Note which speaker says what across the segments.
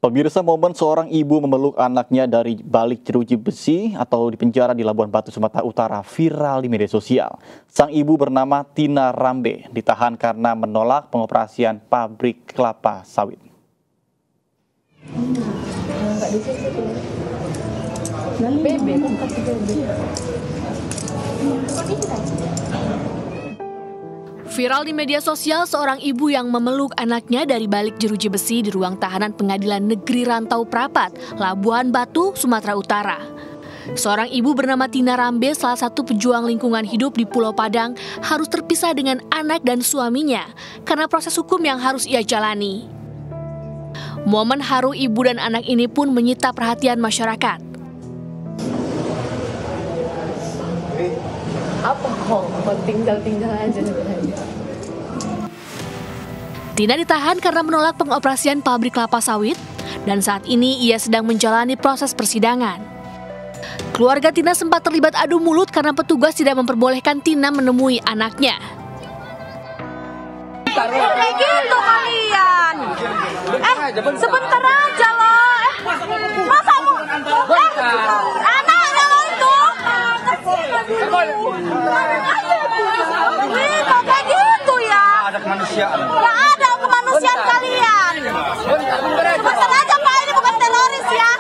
Speaker 1: Pemirsa, momen seorang ibu memeluk anaknya dari balik jeruji besi atau di penjara di Labuan Batu, Sumatera Utara viral di media sosial. Sang ibu bernama Tina Rambe ditahan karena menolak pengoperasian pabrik kelapa sawit.
Speaker 2: Viral di media sosial seorang ibu yang memeluk anaknya dari balik jeruji besi di ruang tahanan Pengadilan Negeri Rantau Prapat, Labuan Batu, Sumatera Utara. Seorang ibu bernama Tina Rambe, salah satu pejuang lingkungan hidup di Pulau Padang, harus terpisah dengan anak dan suaminya karena proses hukum yang harus ia jalani. Momen haru ibu dan anak ini pun menyita perhatian masyarakat.
Speaker 3: Apa kok tinggal aja.
Speaker 2: Tina ditahan karena menolak pengoperasian pabrik kelapa sawit dan saat ini ia sedang menjalani proses persidangan. Keluarga Tina sempat terlibat adu mulut karena petugas tidak memperbolehkan Tina menemui anaknya.
Speaker 3: Kayak gitu kalian. Sebentar aja loh. Masa mau anaknya itu? Kayak gitu ya. Ada kemanusiaan. Nggak ada kemanusiaan kalian. Sebentar aja Pak, ini bukan teroris ya.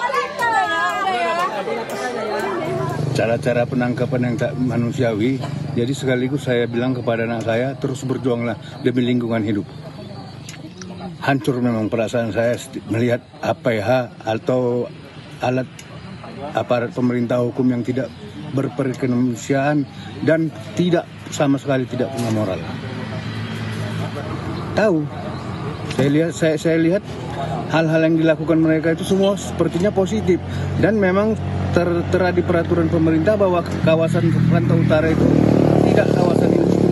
Speaker 4: Cara-cara penangkapan yang tak manusiawi. Jadi sekaligus saya bilang kepada anak saya, terus berjuanglah demi lingkungan hidup. Hancur memang perasaan saya melihat APH atau alat aparat pemerintah hukum yang tidak berperkemanusiaan dan tidak sama sekali tidak punya moral. Tahu, saya lihat hal-hal yang dilakukan mereka itu semua sepertinya positif dan memang tertera di peraturan pemerintah bahwa kawasan Rantau Utara itu tidak kawasan industri.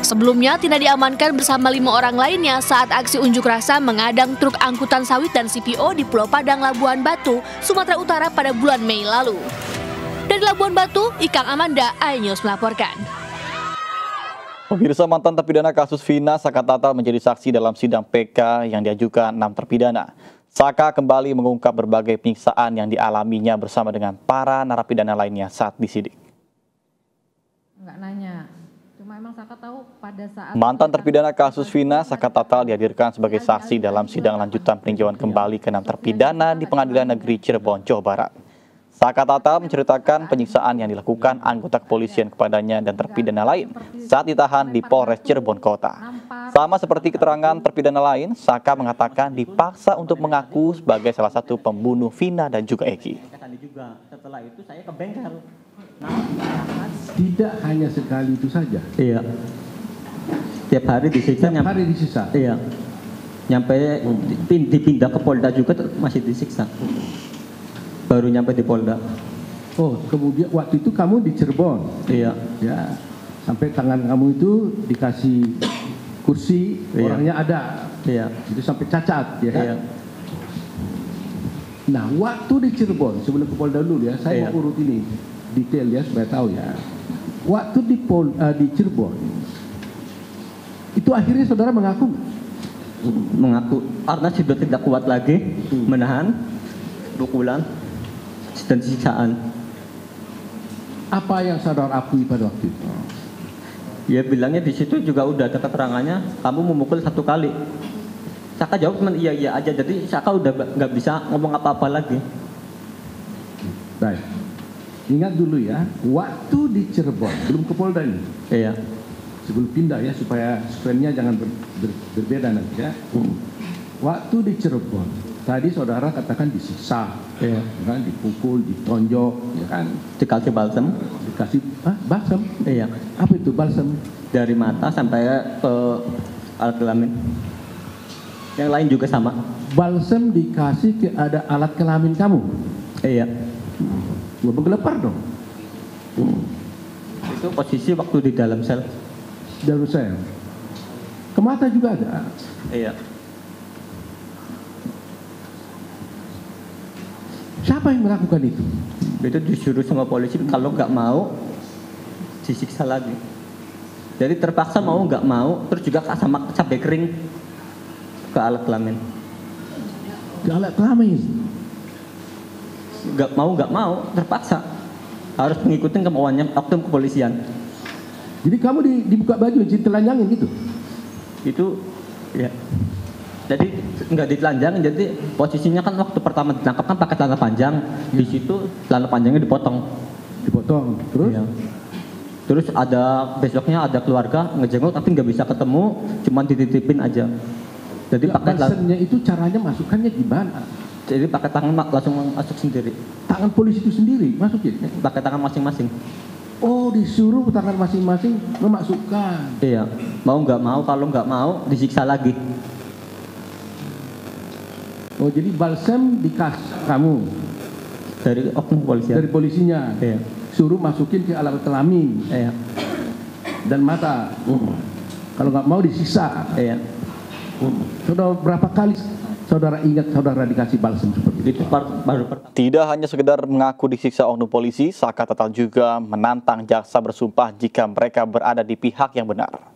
Speaker 2: Sebelumnya, Tina diamankan bersama 5 orang lainnya saat aksi unjuk rasa mengadang truk angkutan sawit dan CPO di Pulau Padang, Labuan Batu, Sumatera Utara pada bulan Mei lalu. Dari Labuan Batu, Ikang Amanda, iNews melaporkan.
Speaker 1: Pemirsa, mantan terpidana kasus Vina Sakatata menjadi saksi dalam sidang PK yang diajukan 6 terpidana. Saka kembali mengungkap berbagai penyiksaan yang dialaminya bersama dengan para narapidana lainnya saat disidik.
Speaker 5: Enggak nanya. Cuma emang Saka tahu pada saat
Speaker 1: mantan terpidana kasus Vina Sakatata dihadirkan sebagai saksi dalam sidang lanjutan peninjauan kembali ke 6 terpidana di Pengadilan Negeri Cirebon, Jawa Barat. Sakatata menceritakan penyiksaan yang dilakukan anggota kepolisian kepadanya dan terpidana lain saat ditahan di Polres Cirebon Kota. Sama seperti keterangan terpidana lain, Saka mengatakan dipaksa untuk mengaku sebagai salah satu pembunuh Vina dan juga Eki.
Speaker 6: Setelah itu saya ke bengkel.
Speaker 7: Tidak hanya sekali itu saja.
Speaker 6: Iya. Tiap hari disiksa.
Speaker 7: Tiap hari disiksa.
Speaker 6: Iya. Nyampe dipindah ke Polda juga masih disiksa. Baru nyampe di Polda.
Speaker 7: Oh, kemudian waktu itu kamu di Cirebon.
Speaker 6: Iya.
Speaker 7: Ya. Sampai tangan kamu itu dikasih kursi,
Speaker 6: iya.
Speaker 7: Orangnya ada.
Speaker 6: Iya.
Speaker 7: Itu sampai cacat, ya kan?
Speaker 6: Iya.
Speaker 7: Nah, waktu di Cirebon, sebelum ke Polda dulu ya, saya
Speaker 6: iya.
Speaker 7: mau urut ini detail ya supaya tahu ya. Waktu di Cirebon, itu akhirnya saudara mengaku?
Speaker 6: Mengaku, karena sudah tidak kuat lagi menahan pukulan dan siksaan.
Speaker 7: Apa yang saudara akui pada waktu itu?
Speaker 6: Ya bilangnya di situ juga udah ada keterangannya, kamu memukul 1 kali. Saka jawab cuma iya aja, jadi Saka udah nggak bisa ngomong apa-apa lagi.
Speaker 7: Baik, ingat dulu ya, waktu di Cirebon, belum ke Polda ini.
Speaker 6: Iya.
Speaker 7: Sebelum pindah ya, supaya sequennya jangan berbeda nanti ya. Waktu di Cirebon, tadi saudara katakan disiksa,
Speaker 6: iya.
Speaker 7: Kan, dipukul, ditonjok, ya kan?
Speaker 6: Dikasih balsam.
Speaker 7: Dikasih balsam?
Speaker 6: Iya.
Speaker 7: Apa itu balsam?
Speaker 6: Dari mata sampai ke alat kelamin. Yang lain juga sama.
Speaker 7: Balsam dikasih ke ada alat kelamin kamu?
Speaker 6: Iya.
Speaker 7: Gua bergelepar dong.
Speaker 6: Itu posisi waktu di dalam sel.
Speaker 7: Dalam sel. Ke mata juga ada?
Speaker 6: Iya.
Speaker 7: Siapa yang melakukan itu?
Speaker 6: Itu disuruh sama polisi, kalau nggak mau disiksa lagi. Jadi terpaksa mau nggak mau, terus juga sama cabai kering ke alat kelamin.
Speaker 7: ke alat kelamin.
Speaker 6: Nggak mau, terpaksa. Harus mengikuti kemauannya oknum kepolisian.
Speaker 7: Jadi kamu dibuka baju, ditelanjangin gitu?
Speaker 6: Itu, ya. Jadi nggak ditelanjangin, jadi posisinya kan waktu pertama ditangkap kan pakai celana panjang. Di situ celana panjangnya dipotong. Terus? Ya. Terus besoknya ada keluarga ngejenguk tapi nggak bisa ketemu, cuma dititipin aja. Jadi pakai
Speaker 7: balsemnya itu caranya masukkannya gimana?
Speaker 6: Jadi pakai tangan langsung masuk sendiri.
Speaker 7: Tangan polisi itu sendiri masukin?
Speaker 6: Pakai tangan masing-masing.
Speaker 7: Oh, disuruh tangan masing-masing memasukkan.
Speaker 6: Iya, mau nggak mau, kalau nggak mau disiksa lagi.
Speaker 7: Oh, jadi balsem dikasih kamu
Speaker 6: dari oknum polisian.
Speaker 7: Dari polisinya.
Speaker 6: Iya.
Speaker 7: Suruh masukin ke alat kelamin.
Speaker 6: Iya.
Speaker 7: Dan mata. Kalau nggak mau disiksa.
Speaker 6: Iya.
Speaker 7: Saudara berapa kali saudara ingat saudara dikasih balsem seperti itu?
Speaker 6: Baru
Speaker 1: Tidak hanya sekedar mengaku disiksa oknum polisi, Saka Tatal juga menantang jaksa bersumpah jika mereka berada di pihak yang benar.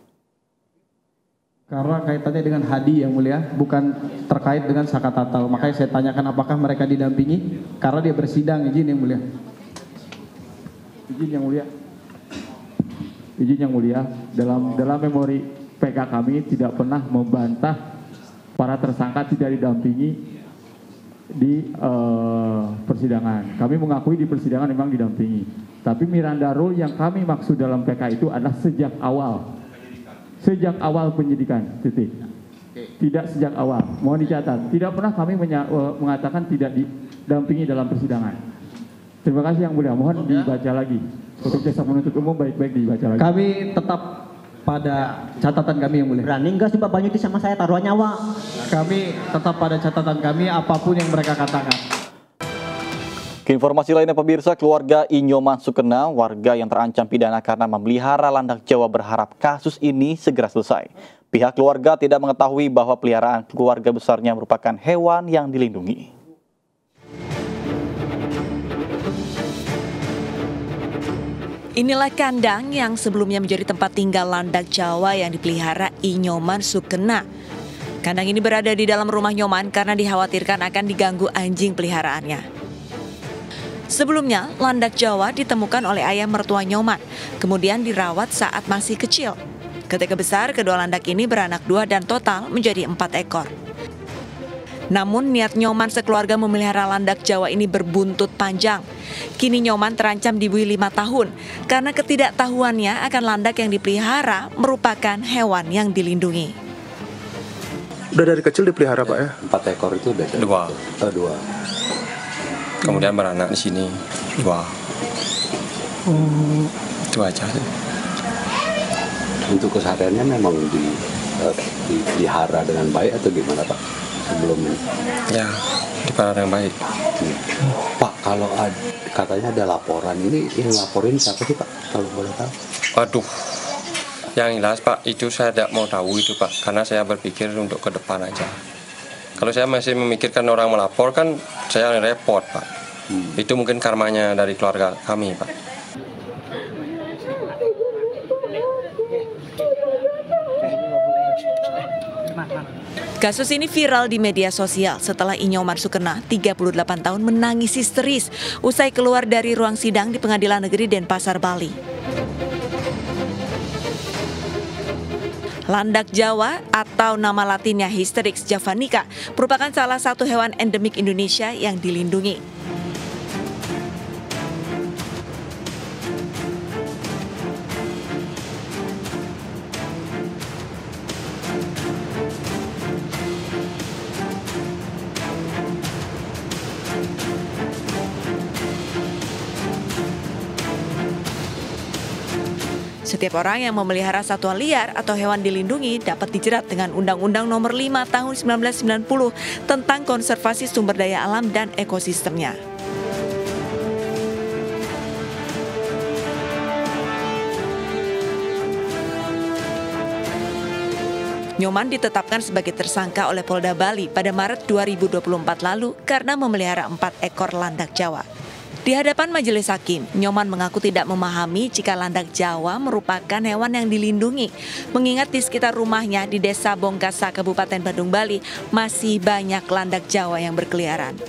Speaker 8: Karena kaitannya dengan Hadi yang mulia, bukan terkait dengan Saka Tatal. Makanya saya tanyakan apakah mereka didampingi, karena dia bersidang, izin yang mulia. Izin yang mulia, dalam memori PK kami tidak pernah membantah para tersangka tidak didampingi di persidangan. Kami mengakui di persidangan memang didampingi. Tapi Miranda Rule yang kami maksud dalam PK itu adalah sejak awal penyidikan, titik. Tidak sejak awal, mohon dicatat. Tidak pernah kami mengatakan tidak didampingi dalam persidangan. Terima kasih yang mulia, mohon dibaca lagi. Untuk jasa penuntut umum baik-baik dibaca lagi. Kami tetap pada catatan kami yang mulia.
Speaker 6: Berani enggak sih Pak Banyuti sama saya taruh nyawa?
Speaker 8: Kami tetap pada catatan kami apapun yang mereka katakan.
Speaker 1: Informasi lainnya pemirsa, keluarga Inyoman Sukena, warga yang terancam pidana karena memelihara landak Jawa berharap kasus ini segera selesai. Pihak keluarga tidak mengetahui bahwa peliharaan keluarga besarnya merupakan hewan yang dilindungi.
Speaker 9: Inilah kandang yang sebelumnya menjadi tempat tinggal landak Jawa yang dipelihara Inyoman Sukena. Kandang ini berada di dalam rumah Nyoman karena dikhawatirkan akan diganggu anjing peliharaannya. Sebelumnya, landak Jawa ditemukan oleh ayah mertua Nyoman, kemudian dirawat saat masih kecil. Ketika besar, kedua landak ini beranak 2 dan total menjadi 4 ekor. Namun niat Nyoman sekeluarga memelihara landak Jawa ini berbuntut panjang. Kini Nyoman terancam dibui 5 tahun karena ketidaktahuannya akan landak yang dipelihara merupakan hewan yang dilindungi.
Speaker 10: Udah dari kecil dipelihara Pak ya?
Speaker 11: 4 ekor itu udah? 2.
Speaker 10: Kemudian beranak di sini 2. Itu aja.
Speaker 11: Untuk kesehariannya memang dipelihara dengan baik atau gimana Pak? Sebelumnya?
Speaker 10: Ya, dipelihara dengan baik.
Speaker 11: Pak, kalau katanya ada laporan, ini laporin siapa sih Pak? Kalau boleh tahu?
Speaker 10: Waduh, yang jelas Pak, itu saya tidak mau tahu itu Pak, karena saya berpikir untuk ke depan aja. Kalau saya masih memikirkan orang melapor kan saya repot Pak. Itu mungkin karmanya dari keluarga kami Pak.
Speaker 9: Kasus ini viral di media sosial setelah Inyoman Sukena, 38 tahun, menangis histeris usai keluar dari ruang sidang di Pengadilan Negeri Denpasar, Bali. Landak Jawa atau nama latinnya Hysterix javanica merupakan salah satu hewan endemik Indonesia yang dilindungi. Setiap orang yang memelihara satwa liar atau hewan dilindungi dapat dijerat dengan Undang-Undang Nomor 5 Tahun 1990 tentang konservasi sumber daya alam dan ekosistemnya. Nyoman ditetapkan sebagai tersangka oleh Polda Bali pada Maret 2024 lalu karena memelihara 4 ekor landak Jawa. Di hadapan majelis hakim, Nyoman mengaku tidak memahami jika landak Jawa merupakan hewan yang dilindungi. Mengingat di sekitar rumahnya di Desa Bongkasa, Kabupaten Badung, Bali, masih banyak landak Jawa yang berkeliaran.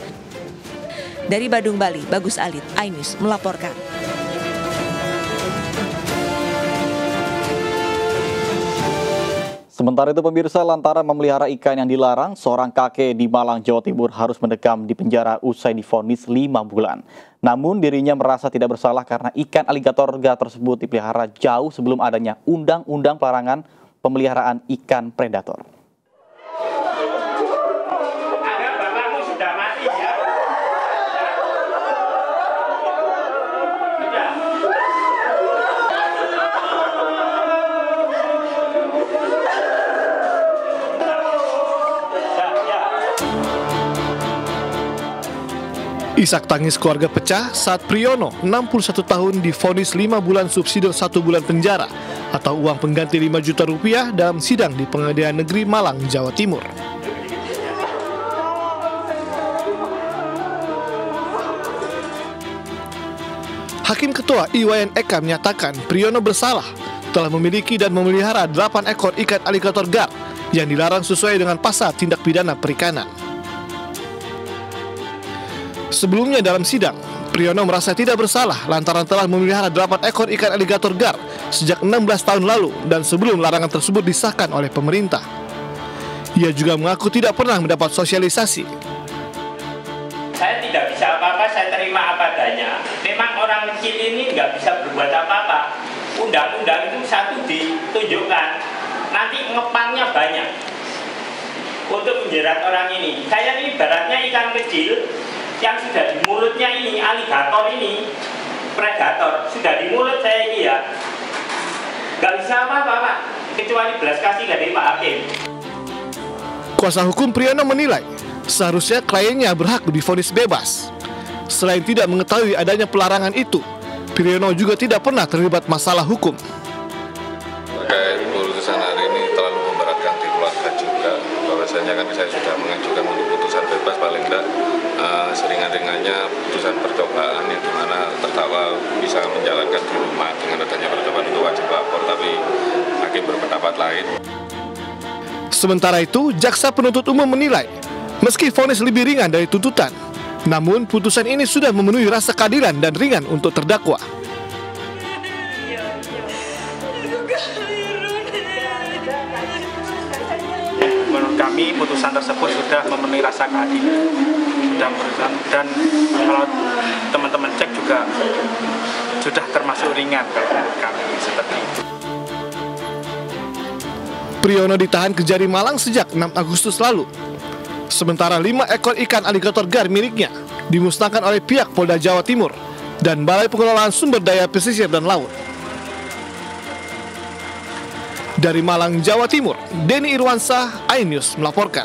Speaker 9: Dari Badung, Bali, Bagus Alit, iNews melaporkan.
Speaker 1: Sementara itu pemirsa, lantaran memelihara ikan yang dilarang, seorang kakek di Malang, Jawa Timur harus mendekam di penjara usai divonis 5 bulan. Namun dirinya merasa tidak bersalah karena ikan aligator gar tersebut dipelihara jauh sebelum adanya undang-undang pelarangan pemeliharaan ikan predator.
Speaker 12: Isak tangis keluarga pecah saat Priyono, 61 tahun, divonis 5 bulan subsidi 1 bulan penjara atau uang pengganti 5 juta rupiah dalam sidang di Pengadilan Negeri Malang, Jawa Timur. Hakim Ketua Iwayan Eka menyatakan Priyono bersalah telah memiliki dan memelihara 8 ekor ikan aligator gar yang dilarang sesuai dengan pasal tindak pidana perikanan. Sebelumnya dalam sidang, Priyono merasa tidak bersalah lantaran telah memelihara 8 ekor ikan aligator gar sejak 16 tahun lalu dan sebelum larangan tersebut disahkan oleh pemerintah. Ia juga mengaku tidak pernah mendapat sosialisasi.
Speaker 13: Saya tidak bisa apa-apa, saya terima apa adanya. Memang orang kecil ini nggak bisa berbuat apa-apa. Undang-undang itu satu ditunjukkan, nanti ngepangnya banyak untuk menjerat orang ini. Saya ini ibaratnya ikan kecil yang sudah di mulutnya ini, aligator ini, predator, sudah di mulut saya ini ya, nggak bisa apa-apa Pak, kecuali belas kasih dari Pak Hakim.
Speaker 12: Kuasa hukum Priyono menilai seharusnya kliennya berhak divonis bebas. Selain tidak mengetahui adanya pelarangan itu, Priyono juga tidak pernah terlibat masalah hukum.
Speaker 14: Terkait putusan hari ini terlalu memberatkan di keluarga juga, bahwasanya kan saya sudah mengajukan untuk putusan bebas paling tidak seringan-ringannya putusan percobaan yang dimana terdakwa bisa menjalankan di rumah. Dengan adanya percobaan itu wajib lapor, tapi hakim berpendapat lain.
Speaker 12: Sementara itu, jaksa penuntut umum menilai meski vonis lebih ringan dari tuntutan, namun putusan ini sudah memenuhi rasa keadilan dan ringan untuk terdakwa.
Speaker 15: Menurut kami putusan tersebut sudah memenuhi rasa keadilan dan kalau teman-teman cek juga sudah termasuk ringan kalau menurut kami seperti itu.
Speaker 12: Priyono ditahan Kejari Malang sejak 6 Agustus lalu. Sementara 5 ekor ikan aligator gar miliknya dimusnahkan oleh pihak Polda Jawa Timur dan Balai Pengelolaan Sumber Daya Pesisir dan Laut. Dari Malang, Jawa Timur, Denny Irwansyah, iNews melaporkan.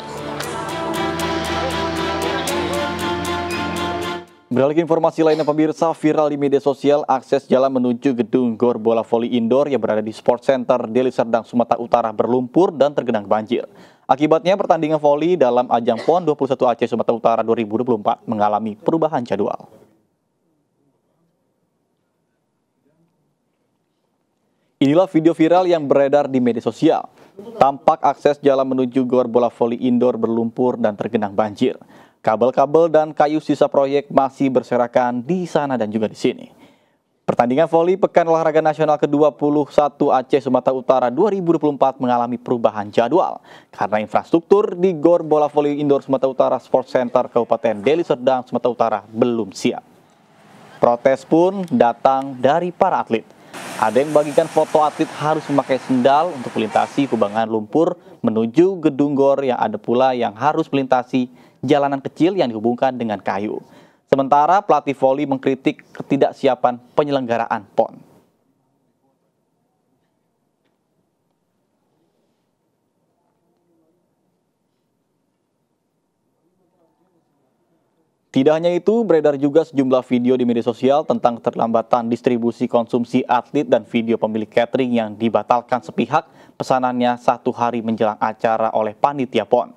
Speaker 1: Beralih ke informasi lainnya pemirsa, viral di media sosial akses jalan menuju gedung Gor Bola Voli Indoor yang berada di Sport Center Deli Serdang, Sumatera Utara berlumpur dan tergenang banjir. Akibatnya pertandingan voli dalam ajang PON 21 Aceh Sumatera Utara 2024 mengalami perubahan jadwal. Inilah video viral yang beredar di media sosial. Tampak akses jalan menuju Gor Bola Voli Indoor berlumpur dan tergenang banjir. Kabel-kabel dan kayu sisa proyek masih berserakan di sana dan juga di sini. Pertandingan voli Pekan Olahraga Nasional ke-21 Aceh Sumatera Utara 2024 mengalami perubahan jadwal karena infrastruktur di Gor Bola Voli Indoor Sumatera Utara Sport Center Kabupaten Deli Serdang, Sumatera Utara belum siap. Protes pun datang dari para atlet. Ada yang membagikan foto atlet harus memakai sendal untuk melintasi kubangan lumpur menuju gedung GOR, yang ada pula yang harus melintasi jalanan kecil yang dihubungkan dengan kayu. Sementara pelatih voli mengkritik ketidaksiapan penyelenggaraan PON. Tidak hanya itu, beredar juga sejumlah video di media sosial tentang keterlambatan distribusi konsumsi atlet dan video pemilik catering yang dibatalkan sepihak pesanannya 1 hari menjelang acara oleh panitia PON.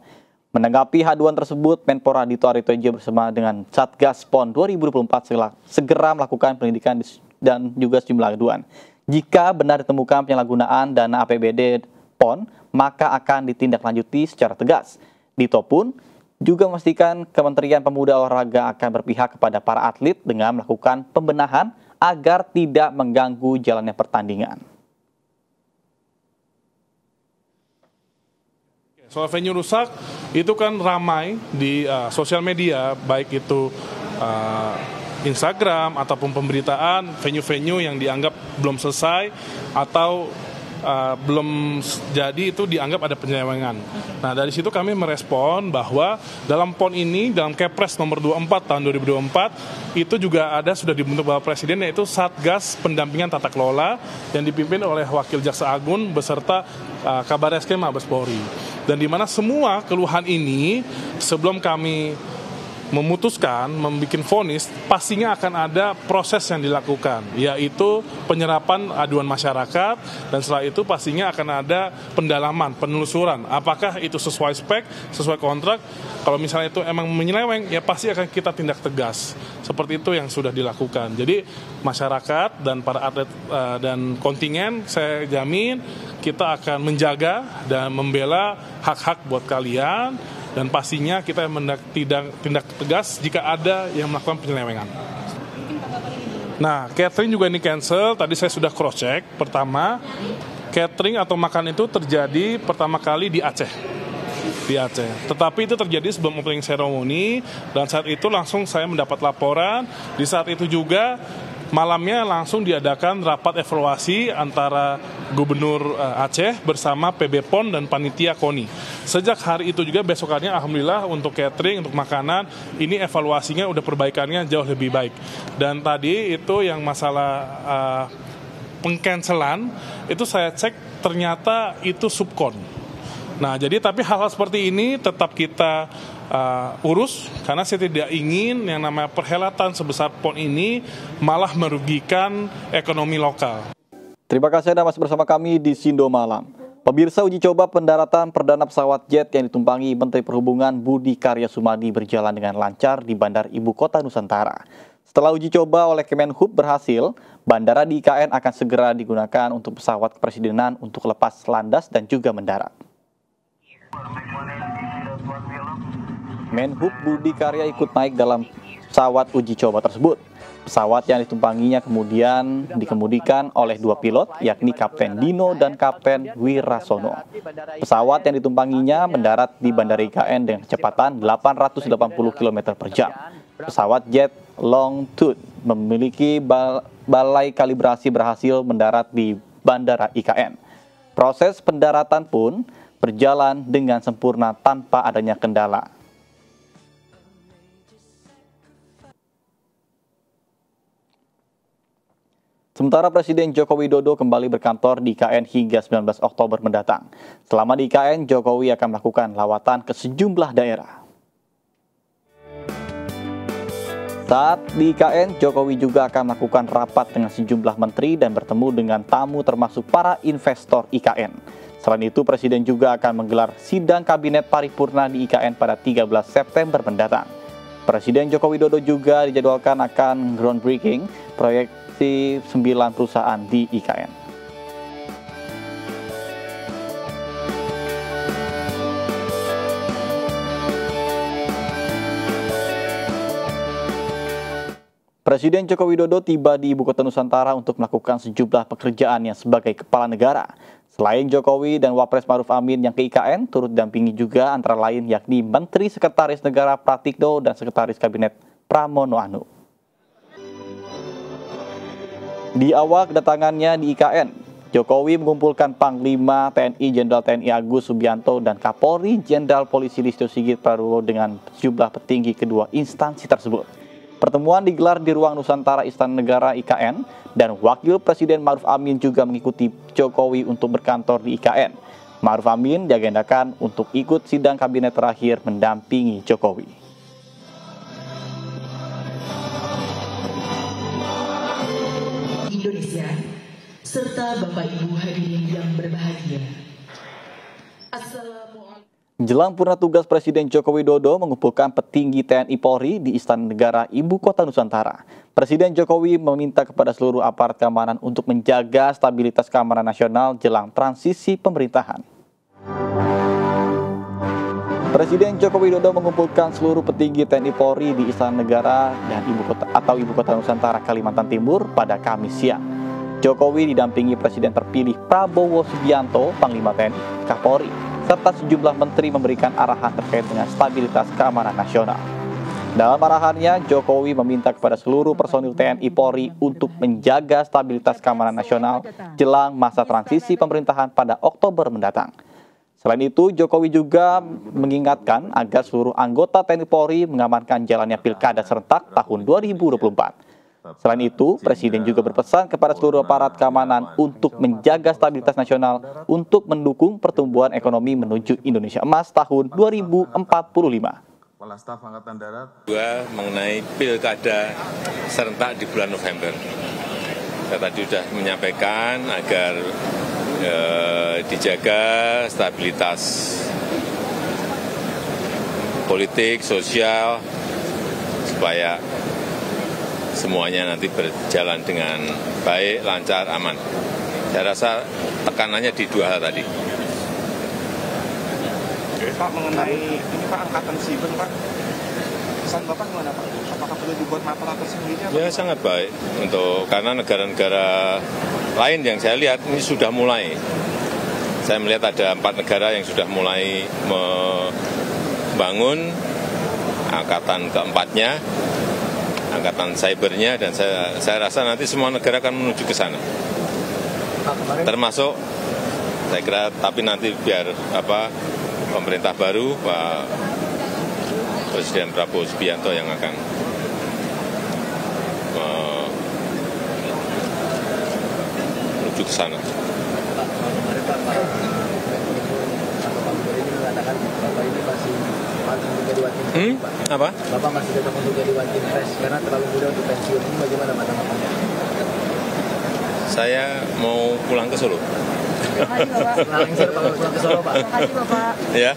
Speaker 1: Menanggapi haduan tersebut, Menpora Dito Aritejo bersama dengan Satgas PON 2024 segera melakukan penyelidikan dan juga sejumlah aduan. Jika benar ditemukan penyalahgunaan dana APBD PON, maka akan ditindaklanjuti secara tegas. Dito pun juga memastikan Kementerian Pemuda Olahraga akan berpihak kepada para atlet dengan melakukan pembenahan agar tidak mengganggu jalannya pertandingan.
Speaker 16: Soal venue rusak, itu kan ramai di sosial media, baik itu Instagram ataupun pemberitaan venue-venue yang dianggap belum selesai atau belum jadi, itu dianggap ada penyelewengan. Nah, dari situ kami merespon bahwa dalam PON ini, dalam Kepres nomor 24 tahun 2024, itu juga ada sudah dibentuk Bapak Presiden, yaitu Satgas Pendampingan Tata Kelola yang dipimpin oleh Wakil Jaksa Agung beserta Kabareskrim Mabes Polri. Dan di mana semua keluhan ini sebelum kami memutuskan, membuat vonis, pastinya akan ada proses yang dilakukan, yaitu penyerapan aduan masyarakat, dan setelah itu pastinya akan ada pendalaman, penelusuran, apakah itu sesuai spek, sesuai kontrak. Kalau misalnya itu emang menyeleweng, ya pasti akan kita tindak tegas. Seperti itu yang sudah dilakukan. Jadi masyarakat dan para atlet dan kontingen, saya jamin kita akan menjaga dan membela hak-hak buat kalian. Dan pastinya kita tindak tegas jika ada yang melakukan penyelewengan. Nah, catering juga ini cancel. Tadi saya sudah cross check. Pertama, catering atau makan itu terjadi pertama kali di Aceh. Tetapi itu terjadi sebelum opening ceremony, dan saat itu langsung saya mendapat laporan. Di saat itu juga malamnya langsung diadakan rapat evaluasi antara Gubernur Aceh bersama PB PON dan Panitia KONI. Sejak hari itu juga besokannya alhamdulillah untuk catering, untuk makanan, ini evaluasinya udah perbaikannya jauh lebih baik. Dan tadi itu yang masalah pengcancelan, itu saya cek ternyata itu subkon. Nah, jadi tapi hal-hal seperti ini tetap kita urus, karena saya tidak ingin yang namanya perhelatan sebesar PON ini malah merugikan ekonomi lokal.
Speaker 1: Terima kasih Anda masih bersama kami di Sindo Malam. Pemirsa, uji coba pendaratan perdana pesawat jet yang ditumpangi Menteri Perhubungan Budi Karya Sumadi berjalan dengan lancar di Bandar Ibu Kota Nusantara. Setelah uji coba oleh Kemenhub berhasil, bandara di IKN akan segera digunakan untuk pesawat kepresidenan untuk lepas landas dan juga mendarat. Menhub Budi Karya ikut naik dalam pesawat uji coba tersebut. Pesawat yang ditumpanginya kemudian dikemudikan oleh dua pilot, yakni Kapten Dino dan Kapten Wirasono. Pesawat yang ditumpanginya mendarat di Bandara IKN dengan kecepatan 880 km per jam. Pesawat jet Longitude memiliki balai kalibrasi berhasil mendarat di Bandara IKN. Proses pendaratan pun berjalan dengan sempurna tanpa adanya kendala. Sementara Presiden Joko Widodo kembali berkantor di IKN hingga 19 Oktober mendatang. Selama di IKN, Jokowi akan melakukan lawatan ke sejumlah daerah. Saat di IKN, Jokowi juga akan melakukan rapat dengan sejumlah menteri dan bertemu dengan tamu termasuk para investor IKN. Selain itu, Presiden juga akan menggelar sidang kabinet paripurna di IKN pada 13 September mendatang. Presiden Joko Widodo juga dijadwalkan akan groundbreaking proyek 9 perusahaan di IKN. Presiden Joko Widodo tiba di Ibu Kota Nusantara untuk melakukan sejumlah pekerjaannya sebagai kepala negara. Selain Jokowi dan Wapres Ma'ruf Amin yang ke IKN, turut dampingi juga antara lain yakni Menteri Sekretaris Negara Pratikno dan Sekretaris Kabinet Pramono Anung. Di awal kedatangannya di IKN, Jokowi mengumpulkan Panglima TNI Jenderal TNI Agus Subianto dan Kapolri Jenderal Polisi Listio Sigit Prabowo dengan sejumlah petinggi kedua instansi tersebut. Pertemuan digelar di ruang Nusantara Istana Negara IKN dan Wakil Presiden Ma'ruf Amin juga mengikuti Jokowi untuk berkantor di IKN. Ma'ruf Amin diagendakan untuk ikut sidang kabinet terakhir mendampingi Jokowi.
Speaker 17: Indonesia, serta Bapak Ibu hadirin yang berbahagia. Assalamualaikum.
Speaker 1: Jelang purna tugas Presiden Joko Widodo mengumpulkan petinggi TNI Polri di Istana Negara Ibu Kota Nusantara. Presiden Jokowi meminta kepada seluruh aparat keamanan untuk menjaga stabilitas keamanan nasional jelang transisi pemerintahan. Presiden Joko Widodo mengumpulkan seluruh petinggi TNI Polri di Istana Negara dan Ibu Kota Nusantara Kalimantan Timur pada Kamis siang. Jokowi didampingi Presiden terpilih Prabowo Subianto, Panglima TNI, Kapolri, serta sejumlah menteri memberikan arahan terkait dengan stabilitas keamanan nasional. Dalam arahannya, Jokowi meminta kepada seluruh personil TNI Polri untuk menjaga stabilitas keamanan nasional jelang masa transisi pemerintahan pada Oktober mendatang. Selain itu, Jokowi juga mengingatkan agar seluruh anggota TNI Polri mengamankan jalannya Pilkada serentak tahun 2024. Selain itu, Presiden juga berpesan kepada seluruh aparat keamanan untuk menjaga stabilitas nasional untuk mendukung pertumbuhan ekonomi menuju Indonesia Emas tahun 2045.
Speaker 17: Kepala Staf Angkatan Darat mengenai Pilkada serentak di bulan November. Saya tadi sudah menyampaikan agar dijaga stabilitas politik, sosial, supaya semuanya nanti berjalan dengan baik, lancar, aman. Saya rasa tekanannya di dua hal tadi.
Speaker 18: Pak, mengenai ini Pak, angkatan siber Pak, pesan Bapak gimana Pak? Apakah perlu dibuat aparatur sendiri?
Speaker 17: Ya sangat baik, karena negara-negara lain yang saya lihat ini sudah mulai. Saya melihat ada 4 negara yang sudah mulai membangun angkatan keempatnya, angkatan cybernya, dan saya rasa nanti semua negara akan menuju ke sana. Termasuk, saya kira, tapi nanti biar pemerintah baru, Pak Presiden Prabowo Subianto yang akan menuju ke sana. Apa?
Speaker 19: Bapak masih tetap untuk jadi wakil pres karena terlalu muda untuk pensiun. Ini bagaimana Pak?
Speaker 17: Saya mau pulang ke Solo.
Speaker 19: Pulang ke Solo Pak.
Speaker 17: Ya,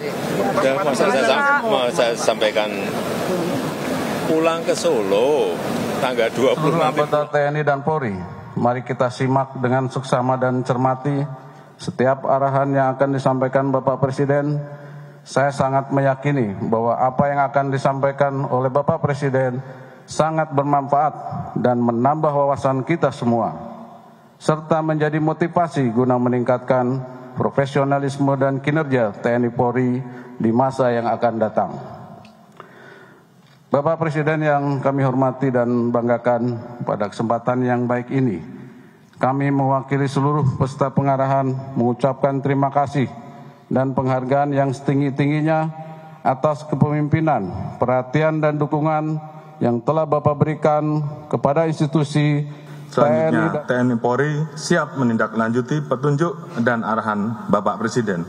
Speaker 17: saya sampaikan pulang ke Solo tanggal 20
Speaker 20: Seluruh anggota TNI dan Polri, mari kita simak dengan seksama dan cermati setiap arahan yang akan disampaikan Bapak Presiden. Saya sangat meyakini bahwa apa yang akan disampaikan oleh Bapak Presiden sangat bermanfaat dan menambah wawasan kita semua, serta menjadi motivasi guna meningkatkan profesionalisme dan kinerja TNI Polri di masa yang akan datang. Bapak Presiden yang kami hormati dan banggakan, pada kesempatan yang baik ini, kami mewakili seluruh peserta pengarahan mengucapkan terima kasih dan penghargaan yang setinggi-tingginya atas kepemimpinan, perhatian dan dukungan yang telah Bapak berikan kepada institusi
Speaker 17: Selanjutnya, TNI Polri siap menindaklanjuti petunjuk dan arahan Bapak Presiden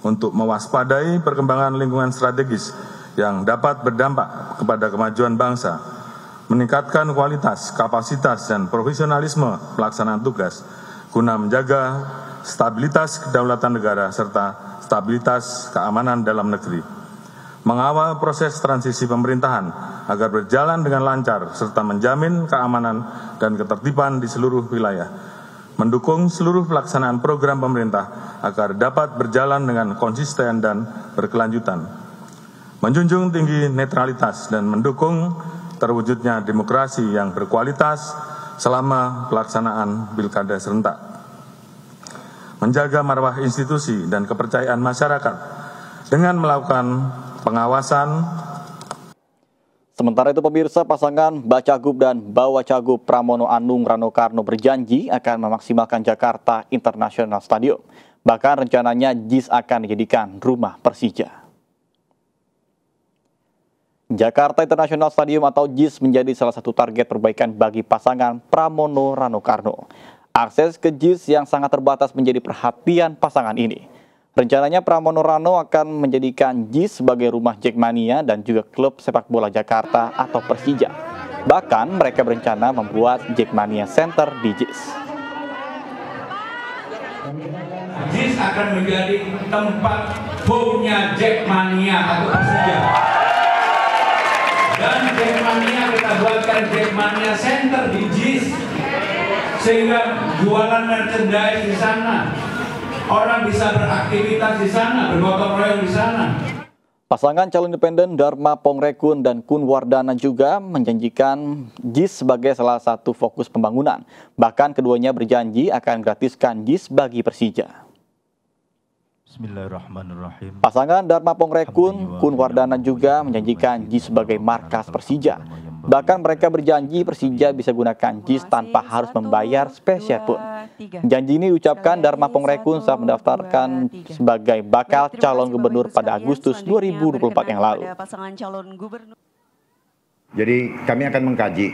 Speaker 17: untuk mewaspadai perkembangan lingkungan strategis yang dapat berdampak kepada kemajuan bangsa, meningkatkan kualitas, kapasitas, dan profesionalisme pelaksanaan tugas, guna menjaga stabilitas kedaulatan negara serta stabilitas keamanan dalam negeri, mengawal proses transisi pemerintahan agar berjalan dengan lancar serta menjamin keamanan dan ketertiban di seluruh wilayah, mendukung seluruh pelaksanaan program pemerintah agar dapat berjalan dengan konsisten dan berkelanjutan, menjunjung tinggi netralitas dan mendukung terwujudnya demokrasi yang berkualitas selama pelaksanaan Pilkada serentak, menjaga marwah institusi dan kepercayaan masyarakat dengan melakukan pengawasan.
Speaker 1: Sementara itu pemirsa, pasangan Bacagub dan Bawacagub Pramono Anung Rano Karno berjanji akan memaksimalkan Jakarta International Stadium. Bahkan rencananya JIS akan dijadikan rumah Persija. Jakarta International Stadium atau JIS menjadi salah satu target perbaikan bagi pasangan Pramono Rano Karno. Akses ke JIS yang sangat terbatas menjadi perhatian pasangan ini. Rencananya Pramono Rano akan menjadikan JIS sebagai rumah Jackmania dan juga klub sepak bola Jakarta atau Persija. Bahkan mereka berencana membuat Jackmania Center di JIS.
Speaker 21: JIS akan menjadi tempat home-nya Jackmania atau Persija. Dan Jackmania kita buatkan Jackmania Center di JIS, sehingga jualan merchandise di sana, orang bisa beraktivitas di sana, bergotong royong di sana.
Speaker 1: Pasangan calon independen Dharma Pongrekun dan Kun Wardana juga menjanjikan JIS sebagai salah satu fokus pembangunan. Bahkan keduanya berjanji akan gratiskan JIS bagi Persija.
Speaker 22: Bismillahirrahmanirrahim.
Speaker 1: Pasangan Dharma Pongrekun, Kun Wardana juga menjanjikan JIS sebagai markas Persija. Bahkan mereka berjanji Persija bisa gunakan JIS tanpa harus membayar spesial pun. Janji ini diucapkan Dharma Pongrekun saat mendaftarkan sebagai bakal calon gubernur pada Agustus 2024 yang lalu.
Speaker 23: Jadi kami akan mengkaji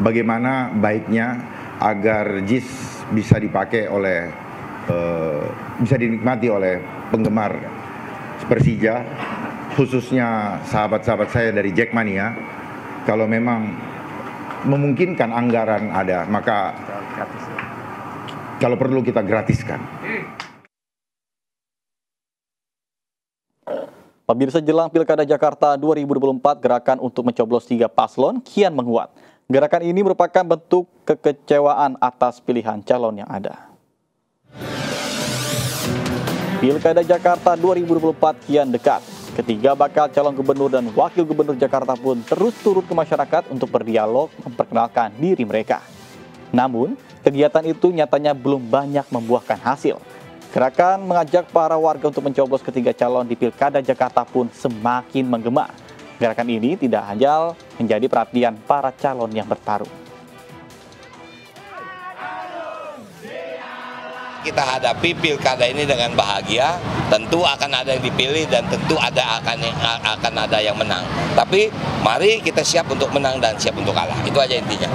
Speaker 23: bagaimana baiknya agar JIS bisa dipakai oleh bisa dinikmati oleh penggemar Persija, khususnya sahabat-sahabat saya dari Jackmania. Kalau memang memungkinkan anggaran ada, maka kalau perlu kita gratiskan.
Speaker 1: Pemirsa, jelang Pilkada Jakarta 2024, gerakan untuk mencoblos 3 paslon kian menguat. Gerakan ini merupakan bentuk kekecewaan atas pilihan calon yang ada. Pilkada Jakarta 2024 kian dekat. Ketiga bakal calon gubernur dan wakil gubernur Jakarta pun terus turun ke masyarakat untuk berdialog memperkenalkan diri mereka. Namun, kegiatan itu nyatanya belum banyak membuahkan hasil. Gerakan mengajak para warga untuk mencoblos ketiga calon di Pilkada Jakarta pun semakin menggema. Gerakan ini tidak hanya menjadi perhatian para calon yang bertarung.
Speaker 24: Kita hadapi pilkada ini dengan bahagia, tentu akan ada yang dipilih dan tentu akan ada yang menang. Tapi mari kita siap untuk menang dan siap untuk kalah, itu aja intinya.